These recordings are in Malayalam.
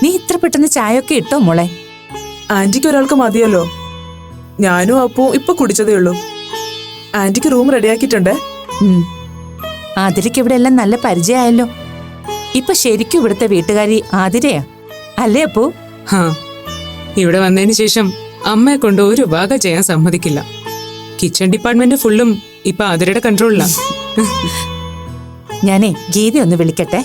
നീ ഇത്ര പെട്ടെന്ന് ചായയൊക്കെ ഇട്ടോ മോളെ? ആന്റിക്ക് ഒരാൾക്ക് മതിയല്ലോ. ഞാനും അപ്പോ ഇപ്പൊ കുടിച്ചതേ ഉള്ളൂ. ആന്റിക്ക് റൂം റെഡിയാക്കിയിട്ടുണ്ട്. ആതിരയ്ക്ക് ഇവിടെ എല്ലാം നല്ല പരിചയമായല്ലോ. ഇപ്പൊ ശരിക്കും ഇവിടുത്തെ വീട്ടുകാരി ആതിരയാ അല്ലേ അപ്പോ? ഇവിടെ വന്നതിന് ശേഷം അമ്മയെ കൊണ്ട് ഒരു വക ചെയ്യാൻ സമ്മതിക്കില്ല. കിച്ചൺ ഡിപ്പാർട്ട്മെന്റ് ഫുള്ളും ഇപ്പൊ ആതിരയുടെ കൺട്രോളിലാ. ഞാനേ ഗീത ഒന്ന് വിളിക്കട്ടെ.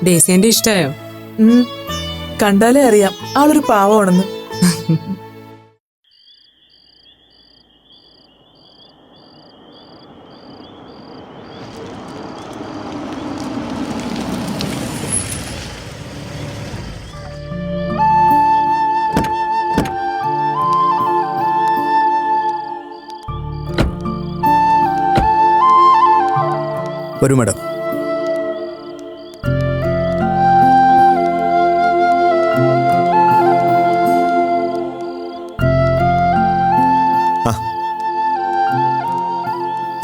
ഡേസിന്റെ ഇഷ്ടായോ? കണ്ടാലേ അറിയാം ആളൊരു പാവമാണെന്ന്. വരൂ മാഡം.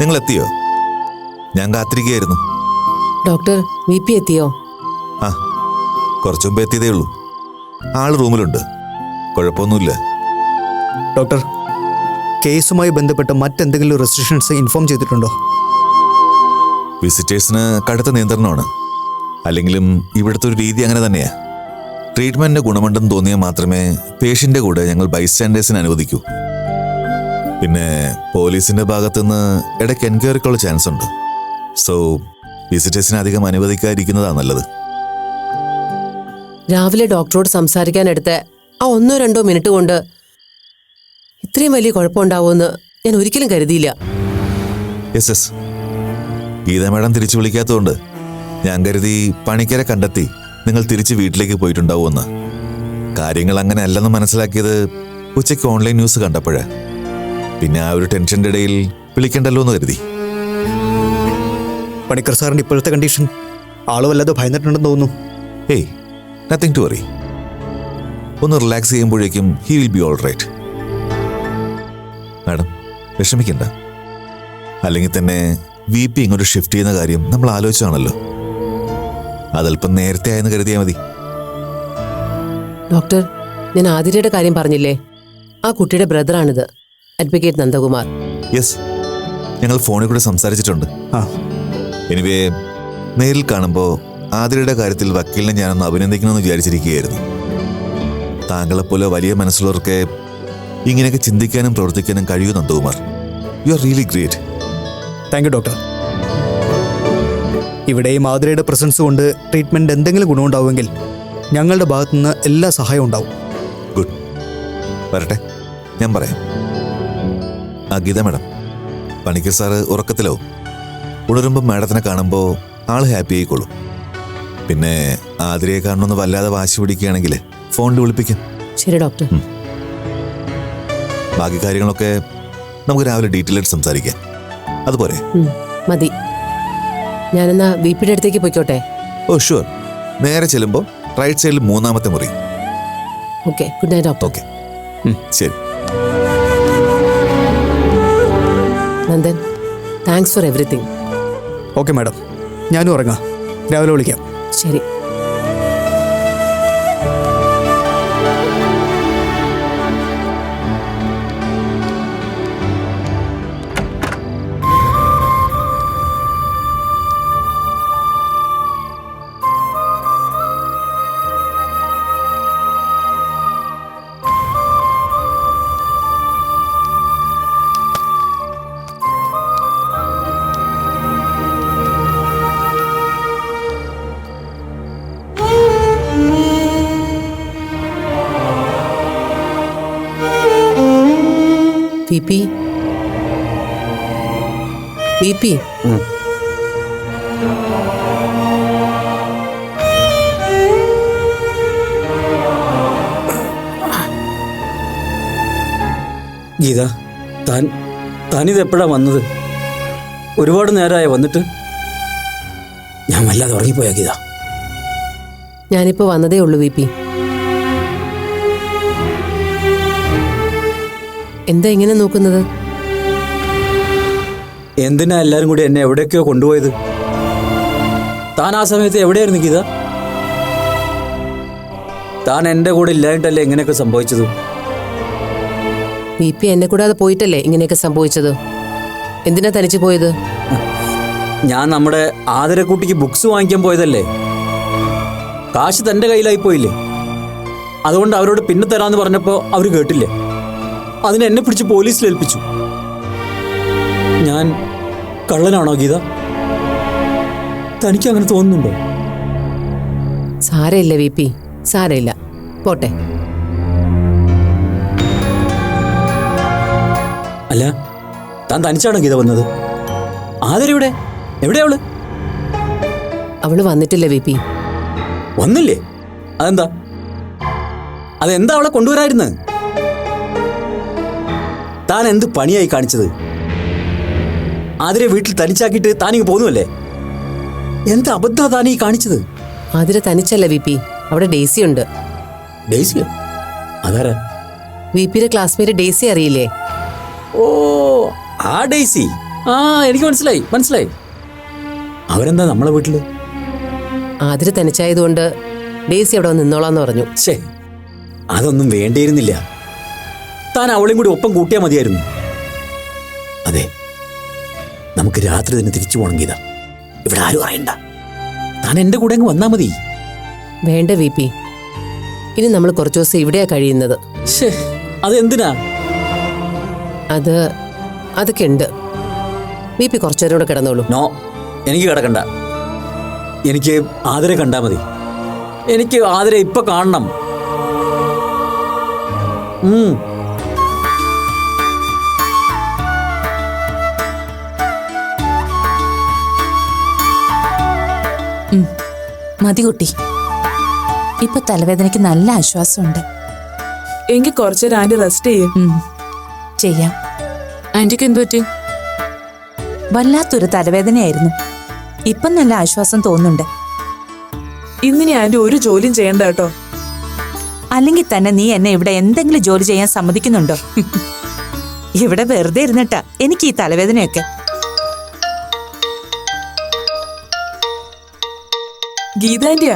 നിങ്ങൾ എത്തിയോ? ഞാൻ കാത്തിരിക്കുകയായിരുന്നു. ഡോക്ടർ VP എത്തിയോ? ആ, കുറച്ചു മുമ്പ് എത്തിയതേ ഉള്ളൂ. ആള് റൂമിലുണ്ട്, കുഴപ്പമൊന്നുമില്ല. ഡോക്ടർ, കേസുമായി ബന്ധപ്പെട്ട് മറ്റെന്തെങ്കിലും റെസ്ട്രിക്ഷൻസ് ഇൻഫോം ചെയ്തിട്ടുണ്ടോ? വിസിറ്റേഴ്സിന് കടുത്ത നിയന്ത്രണമാണ്. അല്ലെങ്കിലും ഇവിടുത്തെ ഒരു രീതി അങ്ങനെ തന്നെയാ. ട്രീറ്റ്മെന്റിന് ഗുണമുണ്ടെന്ന് തോന്നിയാൽ മാത്രമേ പേഷ്യന്റെ കൂടെ ഞങ്ങൾ ബൈസ്റ്റാൻഡേഴ്സിന് അനുവദിക്കൂ. പിന്നെ പോലീസിന്റെ ഭാഗത്തുനിന്ന് ഇടയ്ക്ക് എൻക്വയറിക്കുള്ള ചാൻസ് ഉണ്ട്. സോ വിസിറ്റേഴ്സിനെ അധികം അനുവദിക്കാതിരിക്കുന്നതാണ് നല്ലത്. രാവിലെ ഡോക്ടറോട് സംസാരിക്കാനെടുത്ത ആ 1-2 മിനിറ്റ് കൊണ്ട് ഇത്രയും വലിയ കുഴപ്പമുണ്ടാവുമെന്ന് ഞാൻ ഒരിക്കലും കരുതിയില്ല. യെസ് യെസ്, ഗീത മാഡം തിരിച്ചു വിളിക്കാത്തതുകൊണ്ട് ഞാൻ കരുതി പണിക്കരെ കണ്ടെത്തി നിങ്ങൾ തിരിച്ച് വീട്ടിലേക്ക് പോയിട്ടുണ്ടാവുമെന്ന്. കാര്യങ്ങൾ അങ്ങനെ അല്ലെന്ന് മനസ്സിലാക്കിയത് ഉച്ചയ്ക്ക് ഓൺലൈൻ ന്യൂസ് കണ്ടപ്പോഴേ. പിന്നെ ആ ഒരു ടെൻഷന്റെ ഇടയിൽ വിളിക്കണ്ടല്ലോ എന്ന് കരുതി. പണിക്കർ സാറിന്റെ ഇപ്പോഴത്തെ കണ്ടീഷൻ ആള് വല്ലാതെ ഭയന്നിട്ടുണ്ടെന്ന് തോന്നുന്നു. Hey, nothing to worry. ഒന്ന് റിലാക്സ് ചെയ്യുമ്പോഴേക്കും he will be all right. Madam വിഷമിക്കണ്ട. അല്ലെങ്കിൽ തന്നെ VP ഇങ്ങോട്ട് ഷിഫ്റ്റ് ചെയ്യുന്ന കാര്യം നമ്മൾ ആലോചിച്ചാണല്ലോ. അതല്പം നേരത്തെ ആയെന്ന് കരുതിയാൽ മതി. ഡോക്ടർ, ഞാൻ ആതിരയുടെ കാര്യം പറഞ്ഞില്ലേ? ആ കുട്ടിയുടെ ബ്രദറാണിത്, അഡ്വക്കേറ്റ് നന്ദകുമാർ. യെസ്, ഞങ്ങൾ ഫോണിൽ കൂടെ സംസാരിച്ചിട്ടുണ്ട്. എനിവേ, നേരിൽ കാണുമ്പോൾ ആതിരയുടെ കാര്യത്തിൽ വക്കീലിനെ ഞാനൊന്ന് അഭിനന്ദിക്കണമെന്ന് വിചാരിച്ചിരിക്കുകയായിരുന്നു. താങ്കളെപ്പോലെ വലിയ മനസ്സുള്ളവർക്ക് ഇങ്ങനെയൊക്കെ ചിന്തിക്കാനും പ്രവർത്തിക്കാനും കഴിയൂ Nandakumar. You are really great. Thank you doctor. ഇവിടെ ഈ ആതിരയുടെ പ്രസൻസ് കൊണ്ട് ട്രീറ്റ്മെന്റ് എന്തെങ്കിലും ഗുണമുണ്ടാവുമെങ്കിൽ ഞങ്ങളുടെ ഭാഗത്തുനിന്ന് എല്ലാ സഹായവും ഉണ്ടാവും. ഗുഡ്. വരട്ടെ, ഞാൻ പറയാം. ഗീത മാഡം, പണിക്കർ സാറ് ഉറക്കത്തിലാവും. ഉണരുമ്പോൾ മാഡത്തിനെ കാണുമ്പോൾ ആള് ഹാപ്പി ആയിക്കോളും. പിന്നെ ആതിരയെ കാണണമെന്ന് വല്ലാതെ വാശി പിടിക്കുകയാണെങ്കിൽ ഫോണിൽ വിളിപ്പിക്കാം. ശരി ഡോക്ടർ. ബാക്കി കാര്യങ്ങളൊക്കെ നമുക്ക് രാവിലെ ഡീറ്റെയിൽ ആയിട്ട് സംസാരിക്കാം. അതുപോലെ മതി. ഞാനെന്നാ VPയുടെ അടുത്തേക്ക് പോയിക്കോട്ടെ? Oh sure. നേരെ ചെല്ലുമ്പോൾ റൈറ്റ് സൈഡിൽ 3-ാമത്തെ മുറി. Okay, good night doctor. Okay, ശരി. Nandan, thanks for everything. Okay madam, ഞാനും ഉറങ്ങാം. രാവിലെ വിളിക്കാം. ശരി. VP. ഗീത, താനിത് എപ്പോഴാ വന്നത്? ഒരുപാട് നേരമായ വന്നിട്ട്? ഞാൻ വല്ലാതെ ഉറങ്ങിപ്പോയാ ഗീത. ഞാനിപ്പോ വന്നതേ ഉള്ളൂ VP. എന്താ ഇങ്ങനെ നോക്കുന്നത്? എന്തിനാ എല്ലാരും കൂടി എന്നെ എവിടേക്കോ കൊണ്ടുപോയത്? താൻ ആ സമയത്ത് എവിടെയായിരുന്നു ഗീത? താൻ എൻ്റെ കൂടെ ഇല്ലായിട്ടല്ലേ ഇങ്ങനെയൊക്കെ സംഭവിച്ചത്? VP എന്നെ കൂടാതെ പോയിട്ടല്ലേ ഇങ്ങനെയൊക്കെ സംഭവിച്ചത്? എന്തിനാ തനിച്ച് പോയത്? ഞാൻ നമ്മുടെ ആദരക്കുട്ടിക്ക് ബുക്സ് വാങ്ങിക്കാൻ പോയതല്ലേ. കാശ് തൻ്റെ കയ്യിലായി പോയില്ലേ. അതുകൊണ്ട് അവരോട് പിന്നെ തരാമെന്ന് പറഞ്ഞപ്പോൾ അവർ കേട്ടില്ലേ. അതിന് എന്നെ പിടിച്ച് പോലീസിൽ ഏൽപ്പിച്ചു. ഞാൻ കള്ളനാണോ ഗീത? തനിക്ക് അങ്ങനെ തോന്നുന്നുണ്ടോ? സാരമില്ല VP, സാരമില്ല, പോട്ടെ. അല്ല, താൻ തനിച്ചാണോ ഗീത വന്നത്? ആദരെവിടെ? എവിടെയാ അവള്? അവള് വന്നിട്ടില്ല VP. വന്നില്ലേ? അതെന്താ? അതെന്താ അവളെ കൊണ്ടുവരായിരുന്നു? താൻ എന്ത് പണിയായി കാണിച്ചത്? ആതിരെ വീട്ടിൽ തനിച്ചാക്കിയിട്ട് താനിങ്ങ് പോന്നുവല്ലേ? എന്ത് അബദ്ധ താനീ കാണിച്ചത്? ആതിര തനിച്ചല്ല VP, അവിടെ ഡേസി ഉണ്ട്. ഡേസിയോ? അതാരാ? VPയുടെ ക്ലാസ്മേറ്റ് ഡേസി അറിയില്ലേ? ഓ, ആ ഡേസി. ആ, എനിക്ക് മനസ്സിലായി. അവരെന്താ നമ്മളെ വീട്ടില്? ആതിര തനിച്ചായതുകൊണ്ട് ഡേസി അവിടെ വന്ന് നിന്നോളാന്ന് പറഞ്ഞു. ശേ, അതൊന്നും വേണ്ടിയിരുന്നില്ല. താൻ അവളെയും കൂടി ഒപ്പം കൂട്ടിയാൽ മതിയായിരുന്നു. അതെ, നമുക്ക് രാത്രി തന്നെ തിരിച്ചു പോകണം ഗീത. ഇവിടെ ആരും അറിയണ്ട. താൻ എന്റെ കൂടെ അങ്ങ് വന്നാ മതി. വേണ്ട VP, ഇനി നമ്മൾ കുറച്ചു ദിവസം ഇവിടെയാ കഴിയുന്നത്. ശേ, അതെന്തിനാ? അതൊക്കെ ഉണ്ട്. VP കുറച്ചു നേരം കൂടെ കിടന്നോളൂ. നോ, എനിക്ക് കിടക്കണ്ട. എനിക്ക് ആദരെ കണ്ടാ മതി. എനിക്ക് ആദരെ ഇപ്പൊ കാണണം. മതി കുട്ടി, ഇപ്പൊ തലവേദനയ്ക്ക് നല്ല ആശ്വാസമുണ്ട്. എങ്കിൽ കുറച്ചേരം ആന്റി റെസ്റ്റ് ചെയ്യും. ചെയ്യാം. ആന്റിക്ക് എന്തു പറ്റി? വല്ലാത്തൊരു തലവേദനയായിരുന്നു. ഇപ്പം നല്ല ആശ്വാസം തോന്നുന്നുണ്ട്. ഇന്നിനി ആന്റി ഒരു ജോലിയും ചെയ്യണ്ട കേട്ടോ. അല്ലെങ്കിൽ തന്നെ നീ എന്നെ ഇവിടെ എന്തെങ്കിലും ജോലി ചെയ്യാൻ സമ്മതിക്കുന്നുണ്ടോ? ഇവിടെ വെറുതെ ഇരുന്നിട്ടാ എനിക്ക് ഈ തലവേദനയൊക്കെ. ഗീത ആന്റിയാ,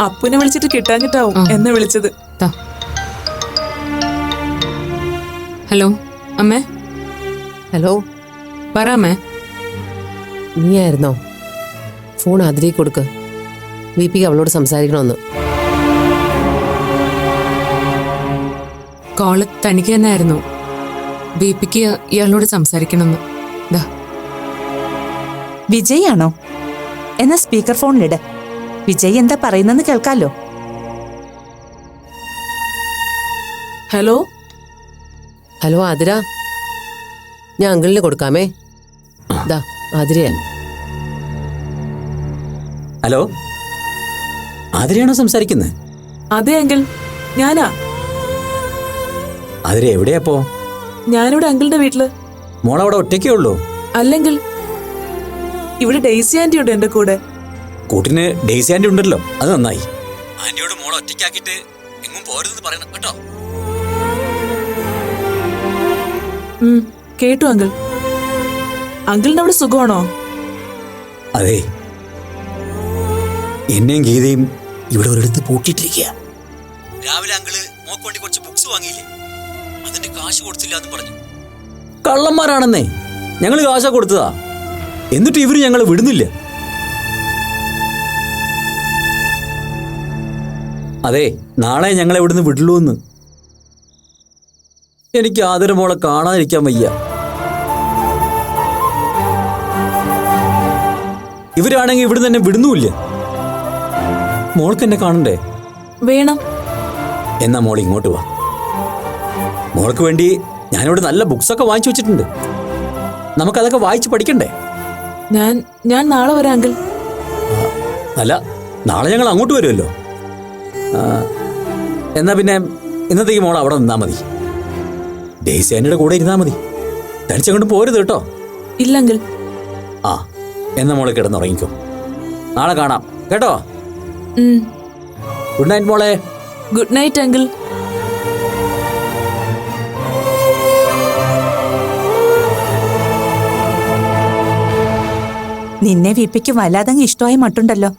അപ്പുനെ വിളിച്ചിട്ട് കിട്ടാഞ്ഞിട്ടാവും എന്നെ വിളിച്ചത്. ഹലോ അമ്മേ. ഹലോ, പറ അമ്മേ. നീയായിരുന്നോ? ഫോൺ അതിലേക്ക് കൊടുക്ക്. VPക്ക് അവളോട് സംസാരിക്കണമെന്ന്. കോള് തനിക്ക് തന്നെ ആയിരുന്നു. VPക്ക് ഇയാളോട് സംസാരിക്കണമെന്ന്. ദാ. വിജയ് ആണോ? എന്നാ സ്പീക്കർ ഫോണിലിട്. വിജയ് എന്താ പറയുന്നെന്ന് കേൾക്കാലോ. ഹലോ ഹലോ ആതിര, ഞാൻ അങ്കിളിന് കൊടുക്കാമേ. ദാ ആതിരയാ. ഹലോ, ആതിരയാണോ സംസാരിക്കുന്നത്? അതെ അങ്കിൾ, ഞാനാ. ആതിര എവിടെയാപ്പോ? ഞാനിവിടെ അങ്കിളിന്റെ വീട്ടില്. മോളവിടെ ഒറ്റയ്ക്കേ ഉള്ളൂ? അല്ലെങ്കിൽ ഇവിടെ ഡെയ്സി ആന്റി ഉണ്ട് എന്റെ കൂടെ. കൂട്ടിന് ഡെയ്സി ആന്റി ഉണ്ടല്ലോ, അത് നന്നായി. ആന്റിയോട് മോളെ ഒറ്റയ്ക്കാക്കിട്ട് എങ്ങും പോരുതെന്ന് പറയണം കേട്ടോ. കേട്ടു അങ്കിൾ. അങ്കിളിന്റെ അവിടെ സുഖമാണോ? അതെ, എന്നെയും ഗീതയും ഇവിടെ ഒരിടത്ത് പൂട്ടിയിട്ടിരിക്കുക. രാവിലെ അങ്കിള് മോക്ക് വേണ്ടി കുറച്ച് ബുക്സ് വാങ്ങിയില്ലേ, അതിന്റെ കാശ് കൊടുത്തില്ല എന്ന് പറഞ്ഞു. കള്ളന്മാരാണെന്നേ. ഞങ്ങൾ കാശ കൊടുത്തതാ, എന്നിട്ട് ഇവര് ഞങ്ങളെ വിടുന്നില്ല. അതെ, നാളെ ഞങ്ങളെ ഇവിടുന്ന് വിടുള്ളൂ എന്ന്. എനിക്ക് ആദര മോളെ കാണാതിരിക്കാൻ വയ്യ. ഇവരാണെങ്കിൽ ഇവിടുന്ന് എന്നെ വിടുന്നുമില്ല. മോൾക്ക് എന്നെ കാണണ്ടേ? വേണം. എന്നാ മോൾ ഇങ്ങോട്ട് വാ. മോൾക്ക് വേണ്ടി ഞാനിവിടെ നല്ല ബുക്സൊക്കെ വാങ്ങിച്ചു വെച്ചിട്ടുണ്ട്. നമുക്കതൊക്കെ വായിച്ച് പഠിക്കണ്ടേ? ഞാൻ നാളെ വരാം അങ്കിൾ. അല്ല, നാളെ ഞങ്ങൾ അങ്ങോട്ട് വരുമല്ലോ. എന്നാ പിന്നെ ഇന്നത്തേക്ക് മോൾ അവിടെ നിന്നാ മതി. ഡെയ്സി ആന്റിയുടെ കൂടെ ഇരുന്നാ മതി. തനിച്ചങ്ങോട്ട് പോരുത് കേട്ടോ. ഇല്ലെങ്കിൽ ആ, എന്നാ മോളെ കിടന്നുറങ്ങിക്കോ. നാളെ കാണാം കേട്ടോ. ഗുഡ് നൈറ്റ് മോളെ. Good night uncle. നിന്നെ വിപ്പിക്ക് വല്ലാതങ്ങ് ഇഷ്ടമായി മട്ടുണ്ടല്ലോ.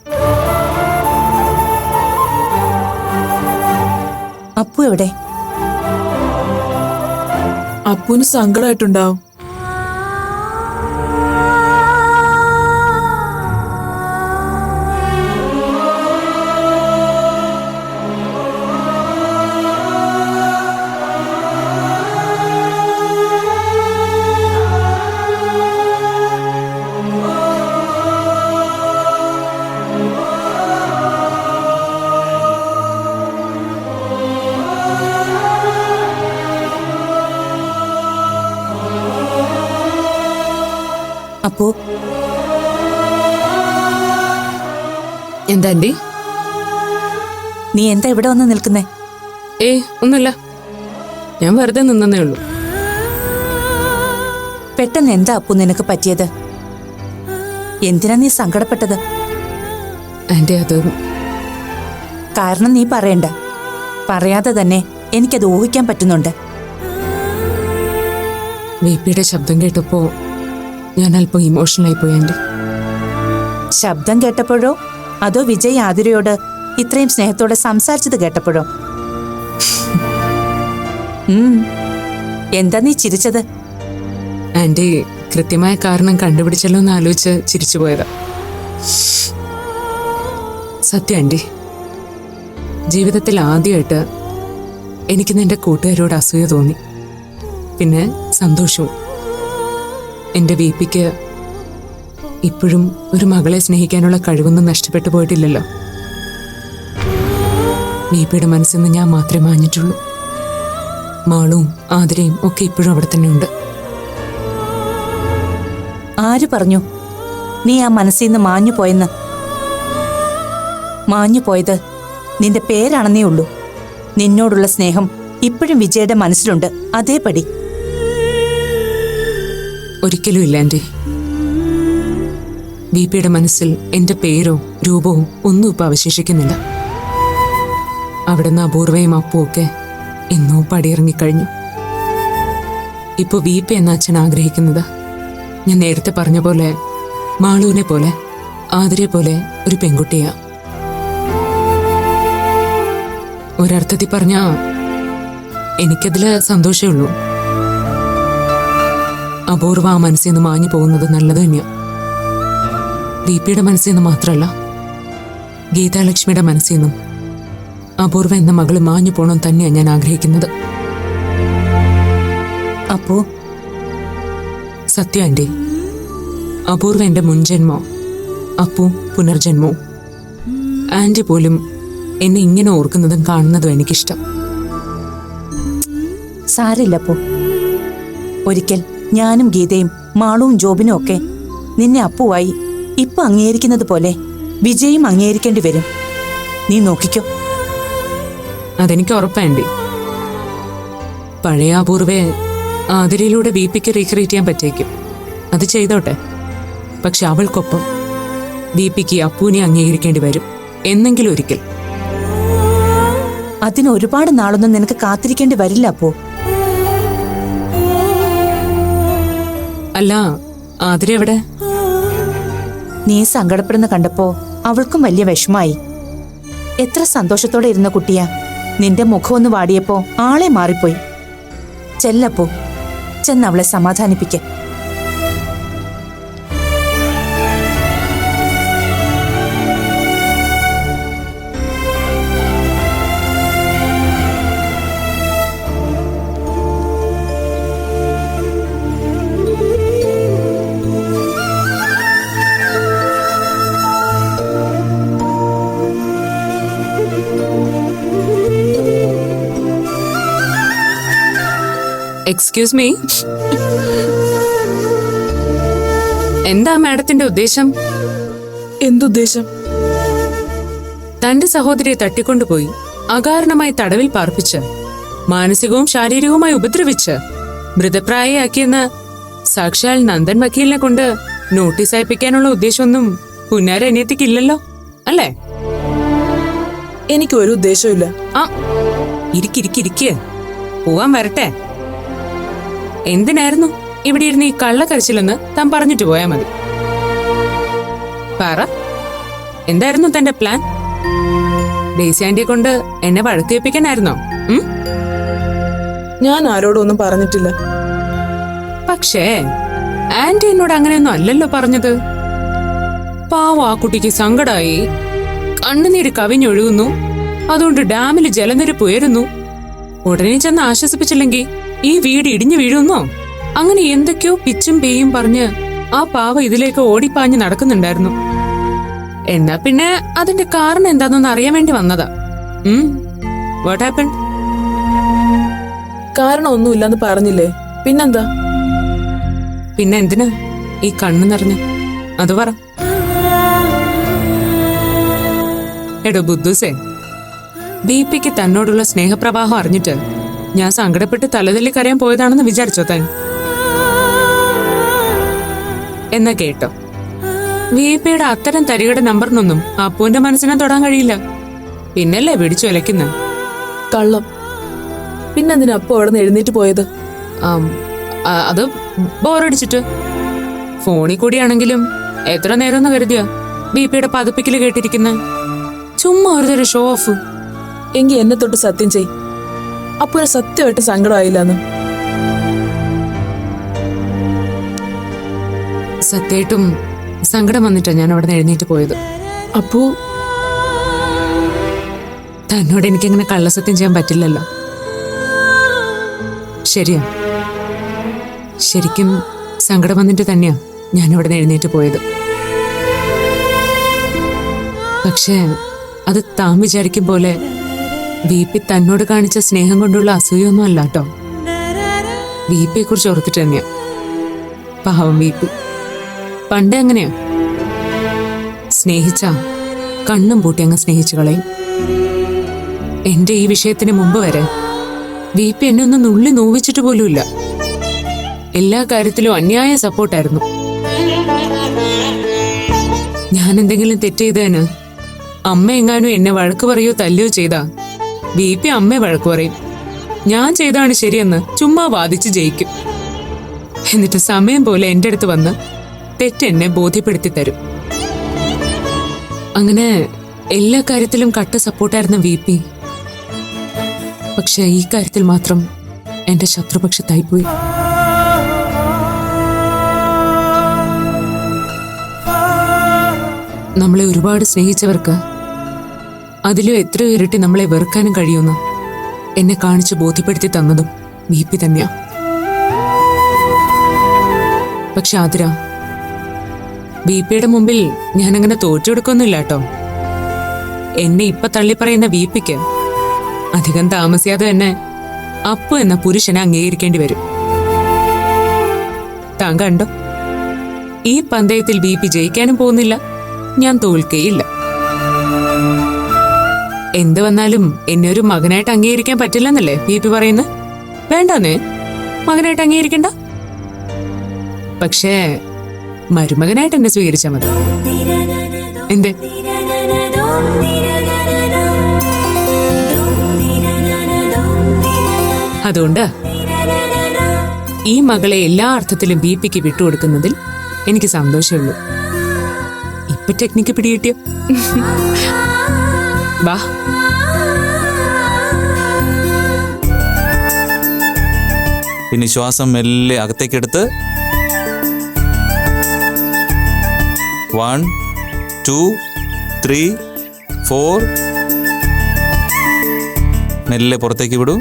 അപ്പു എവിടെ? അപ്പുവിന് സങ്കടമായിട്ടുണ്ടാവും. അപ്പു, എന്താ ആന്റി? നീ എന്താ ഇവിടെ വന്ന് നിൽക്കുന്നേ? ഒന്നുമില്ല, ഞാൻ വെറുതെ നിന്നേ ഉള്ളൂ. പെട്ടെന്ന് എന്താ അപ്പു നിനക്ക് പറ്റിയത്? എന്തിനാ നീ സങ്കടപ്പെട്ടത്? ആന്റി, അത് കാരണം നീ പറയണ്ട. പറയാതെ തന്നെ എനിക്കത് ഊഹിക്കാൻ പറ്റുന്നുണ്ട്. വിപിയുടെ ശബ്ദം കേട്ടപ്പോ ഞാൻ അല്പം ഇമോഷണൽ ആയി പോയി ആന്റി. ശബ്ദം കേട്ടപ്പോഴോ അതോ വിജയ് ആതിരയോട് ഇത്രയും സ്നേഹത്തോടെ സംസാരിച്ചത് കേട്ടപ്പോഴോ? എന്താ നീ ചിരിച്ചത്? ആന്റി കൃത്യമായ കാരണം കണ്ടുപിടിച്ചല്ലോ എന്ന് ആലോചിച്ച് ചിരിച്ചു പോയതാ. സത്യം ആന്റി, ജീവിതത്തിൽ ആദ്യമായിട്ട് എനിക്ക് നിന്റെ കൂട്ടുകാരോട് അസൂയ തോന്നി, പിന്നെ സന്തോഷവും. എന്റെ വിപിക്ക് ഇപ്പോഴും ഒരു മകളെ സ്നേഹിക്കാനുള്ള കഴിവൊന്നും നഷ്ടപ്പെട്ടു പോയിട്ടില്ലല്ലോ. വിപിയുടെ മനസ്സിൽ നിന്ന് ഞാൻ മാത്രമേ മാഞ്ഞിട്ടുള്ളൂ. മാളും ആതിരയും ഒക്കെ ഇപ്പോഴും അവിടെ തന്നെ ഉണ്ട്. ആര് പറഞ്ഞു നീ ആ മനസ്സിൽ നിന്ന് മാഞ്ഞു പോയെന്ന്? മാഞ്ഞു പോയത് നിന്റെ പേരാണെന്നേ ഉള്ളൂ. നിന്നോടുള്ള സ്നേഹം ഇപ്പോഴും വിജയുടെ മനസ്സിലുണ്ട്, അതേപടി. ഒരിക്കലും ഇല്ല ആന്റി. വിപിയുടെ മനസ്സിൽ എന്റെ പേരോ രൂപവും ഒന്നും ഇപ്പൊ അവശേഷിക്കുന്നില്ല. അവിടുന്ന് അപൂർവയും അപ്പും ഒക്കെ എന്നോ പടിയിറങ്ങിക്കഴിഞ്ഞു. ഇപ്പൊ വിപി എന്ന അച്ഛൻ ആഗ്രഹിക്കുന്നത് ഞാൻ നേരത്തെ പറഞ്ഞ പോലെ മാളൂനെ പോലെ ആതിരെ പോലെ ഒരു പെൺകുട്ടിയാ. ഒരർത്ഥത്തിൽ പറഞ്ഞാ എനിക്കതില് സന്തോഷമേ ഉള്ളൂ. അപൂർവ ആ മനസ്സിൽ നിന്ന് മാഞ്ഞു പോകുന്നത് നല്ലത് തന്നെയാ. വിപിയുടെ മനസ്സിൽ നിന്ന് മാത്രമല്ല, ഗീതാലക്ഷ്മിയുടെ മനസ്സിൽ നിന്നും അപൂർവ എന്ന മകള് മാഞ്ഞു പോകണം തന്നെയാണ് ഞാൻ ആഗ്രഹിക്കുന്നത്. അപ്പോ സത്യം ആന്റി, അപൂർവ എന്റെ മുൻജന്മോ, അപ്പു പുനർജന്മോ. ആന്റി പോലും എന്നെ ഇങ്ങനെ ഓർക്കുന്നതും കാണുന്നതും എനിക്കിഷ്ടം. സാരില്ലപ്പോ. ഒരിക്കൽ ഞാനും ഗീതയും മാളുവും ജോബിനും ഒക്കെ നിന്നെ അപ്പുവായി ഇപ്പൊ അംഗീകരിക്കുന്നത് പോലെ വിജയും അംഗീകരിക്കേണ്ടി വരും. നീ നോക്കിക്കോ. അതെനിക്ക് ഉറപ്പാണ്ടി. പഴയ അപൂർവയെ ആതിരയിലൂടെ വിപിക്ക് റീക്രിയേറ്റ് ചെയ്യാൻ പറ്റേക്കും. അത് ചെയ്തോട്ടെ. പക്ഷെ അവൾക്കൊപ്പം വിപിക്ക് അപ്പൂനെ അംഗീകരിക്കേണ്ടി വരും എന്നെങ്കിലും ഒരിക്കൽ. അതിന് ഒരുപാട് നാളൊന്നും നിനക്ക് കാത്തിരിക്കേണ്ടി വരില്ല അപ്പോ. അല്ല, ആതിര എവിടെ? നീ സങ്കടപ്പെടുന്ന കണ്ടപ്പോ അവൾക്കും വലിയ വിഷമായി. എത്ര സന്തോഷത്തോടെ ഇരുന്ന കുട്ടിയാ. നിന്റെ മുഖം ഒന്ന് വാടിയപ്പോ ആളെ മാറിപ്പോയി. ചെല്ലപ്പോ, ചെന്ന് അവളെ സമാധാനിപ്പിക്ക. എക്സ്ക്യൂസ് മീ, എന്താ മാഡത്തിന്റെ ഉദ്ദേശം? എന്തുദ്ദേശം? തന്റെ സഹോദരിയെ തട്ടിക്കൊണ്ടുപോയി അകാരണമായി തടവിൽ പാർപ്പിച്ച് മാനസികവും ശാരീരികവുമായി ഉപദ്രവിച്ച് മൃതപ്രായയാക്കിയെന്ന് സാക്ഷാൽ നന്ദൻ വക്കീലിനെ കൊണ്ട് നോട്ടീസ് അയപ്പിക്കാനുള്ള ഉദ്ദേശമൊന്നും പുന്നാര അനിയത്തിക്കില്ലല്ലോ, അല്ലേ? എനിക്ക് ഒരു ഉദ്ദേശമില്ല. ആ, ഇരിക്കിരിക്കിരിക്ക്, പോവാൻ വരട്ടെ. എന്തിനായിരുന്നു ഇവിടെ ഇരുന്ന് ഈ കള്ളക്കരച്ചിലെന്ന് താൻ പറഞ്ഞിട്ട് പോയാ മതി. പറ, എന്തായിരുന്നു തന്റെ പ്ലാൻ? ഡേസി ആന്റിയെ കൊണ്ട് എന്നെ വഴക്കേൽപ്പിക്കാനായിരുന്നോ? ഞാൻ ആരോടും ഒന്നും പറഞ്ഞിട്ടില്ല. പക്ഷേ ആന്റി എന്നോട് അങ്ങനെയൊന്നും അല്ലല്ലോ പറഞ്ഞത്. പാവം ആ കുട്ടിക്ക് സങ്കടായി, കണ്ണുനീര് കവിഞ്ഞൊഴുകുന്നു, അതുകൊണ്ട് ഡാമിൽ ജലനിരപ്പ് ഉയരുന്നു. ഉടനെ ചെന്ന് ആശ്വസിപ്പിച്ചില്ലെങ്കിൽ ഈ വീട് ഇടിഞ്ഞു വീഴുന്നോ? അങ്ങനെ എന്തൊക്കെയോ പിച്ചും പേയും പറഞ്ഞ് ആ പാവ ഇതിലേക്ക് ഓടിപ്പാഞ്ഞ് നടക്കുന്നുണ്ടായിരുന്നു. എന്നാ പിന്നെ അതിന്റെ കാരണം എന്താണെന്ന് അറിയാൻ വേണ്ടി വന്നതാ. What happen? കാരണം ഒന്നുമില്ലെന്ന് പറഞ്ഞില്ലേ, പിന്നെന്താ? പിന്നെ എന്തിനാ ഈ കണ്ണു നിറഞ്ഞ്? അത് പറ. എടോ ബുദ്ധുസേ, ദീപിക്ക് തന്നോടുള്ള സ്നേഹപ്രവാഹം അറിഞ്ഞിട്ട് ഞാൻ സങ്കടപ്പെട്ട് തലതല്ലി കരയാൻ പോയതാണെന്ന് വിചാരിച്ചോ താൻ? എന്നാ കേട്ടോ, ദീപയുടെ അത്തരം തരികയുടെ നമ്പറിനൊന്നും അപ്പുവിന്റെ മനസ്സിനെ തൊടാൻ കഴിയില്ല. പിന്നല്ലേ പിടിച്ചു വിലക്കുന്ന കള്ളം. പിന്നെന്തിനാ അപ്പൊ അവിടെ നിന്ന് എഴുന്നേറ്റ് പോയത്? അത് ബോറടിച്ചിട്ട്. ഫോണിൽ കൂടിയാണെങ്കിലും എത്ര നേരം എന്ന് കരുതിയാ ദീപയുടെ പതപ്പിക്കല് കേട്ടിരിക്കുന്ന? ചുമ്മാ ഒരു തരം ഷോ ഓഫ്. എങ്കി എന്നെ തൊട്ട് സത്യം ചെയ്, അപ്പൊ സത്യമായിട്ട് സങ്കടമായില്ലെന്ന്. സത്യമായിട്ടും സങ്കടം വന്നിട്ടാ ഞാൻ അവിടെ നിന്ന് എഴുന്നേറ്റ് പോയത്. അപ്പോ തന്നോട് എനിക്കങ്ങനെ കള്ളസത്യം ചെയ്യാൻ പറ്റില്ലല്ലോ. ശരിയാ, ശരിക്കും സങ്കടം വന്നിട്ട് തന്നെയാ ഞാൻ അവിടെ നിന്ന് എഴുന്നേറ്റ് പോയത്. പക്ഷേ അത് താൻ വിചാരിക്കും പോലെ വീപ്പി തന്നോട് കാണിച്ച സ്നേഹം കൊണ്ടുള്ള അസൂയൊന്നും അല്ല കേട്ടോ. വീപ്പിയെ കുറിച്ച് ഓർത്തിട്ട് തന്നെയാ. പാവം വീപ്പി പണ്ടേ അങ്ങനെയാ, സ്നേഹിച്ച കണ്ണും പൂട്ടി അങ്ങ് സ്നേഹിച്ചു കളയും. എന്റെ ഈ വിഷയത്തിന് മുമ്പ് വരെ വീപ്പി എന്നെ ഒന്ന് നുള്ളി നോവിച്ചിട്ട് പോലുമില്ല. എല്ലാ കാര്യത്തിലും അന്യായ സപ്പോർട്ടായിരുന്നു. ഞാൻ എന്തെങ്കിലും തെറ്റ് ചെയ്തതിന് അമ്മ എങ്ങാനും എന്നെ വഴക്ക് പറയോ തല്ലുകയോ ചെയ്താ വീപ്പി അമ്മയെ വഴക്ക് പറയും. ഞാൻ ചെയ്താണ് ശരിയെന്ന് ചുമ്മാ വാദിച്ച് ജയിക്കും. എന്നിട്ട് സമയം പോലെ എന്റെ അടുത്ത് വന്ന് തെറ്റെന്നെ ബോധ്യപ്പെടുത്തി തരും. അങ്ങനെ എല്ലാ കാര്യത്തിലും കട്ട സപ്പോർട്ടായിരുന്ന വീപ്പി പക്ഷെ ഈ കാര്യത്തിൽ മാത്രം എന്റെ ശത്രുപക്ഷത്തായിപ്പോയി. നമ്മളെ ഒരുപാട് സ്നേഹിച്ചവർക്ക് അതിലും എത്രയോ ഇരട്ടി നമ്മളെ വെറുക്കാനും കഴിയുമെന്ന് എന്നെ കാണിച്ച് ബോധ്യപ്പെടുത്തി തന്നതും വീപ്പി തന്നെയാ. പക്ഷെ ആതിര, വീപ്പിയുടെ മുമ്പിൽ ഞാനങ്ങനെ തോറ്റെടുക്കൊന്നുമില്ല കേട്ടോ. എന്നെ ഇപ്പൊ തള്ളിപ്പറയുന്ന വീപ്പിക്ക് അധികം താമസിയാതെ തന്നെ അപ്പു എന്ന പുരുഷനെ അംഗീകരിക്കേണ്ടി വരും. താൻ കണ്ടോ, ഈ പന്തയത്തിൽ വീപ്പി ജയിക്കാനും പോകുന്നില്ല, ഞാൻ തോൽക്കുകയില്ല. എന്ത് വന്നാലും എന്നെ ഒരു മകനായിട്ട് അംഗീകരിക്കാൻ പറ്റില്ലെന്നല്ലേ വീപ്പി പറയുന്നത്? വേണ്ടെന്നേ, മകനായിട്ട് അംഗീകരിക്കണ്ട. പക്ഷേ മരുമകനായിട്ട് എന്നെ സ്വീകരിച്ചാൽ മതി. എന്തേ? അതുകൊണ്ട് ഈ മകളെ എല്ലാ അർത്ഥത്തിലും ബിപിക്ക് വിട്ടുകൊടുക്കുന്നതിൽ എനിക്ക് സന്തോഷമുള്ളൂ. ഇപ്പൊ ടെക്നിക്ക് പിടികിട്ടിയോ? വാ. ഇനി ശ്വാസം മെല്ലെ അകത്തേക്കെടുത്ത് 1 2 3 4 മെല്ലെ പുറത്തേക്ക് വിടൂ.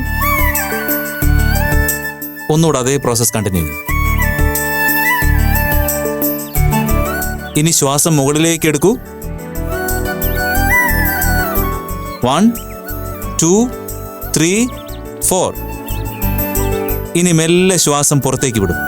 ഒന്നുകൂടെ അതേ പ്രോസസ് കണ്ടിന്യൂ. ഇനി ശ്വാസം മുകളിലേക്ക് എടുക്കൂ. 1 2 3 4. ഇനി മെല്ലെ ശ്വാസം പുറത്തേക്ക് വിടും.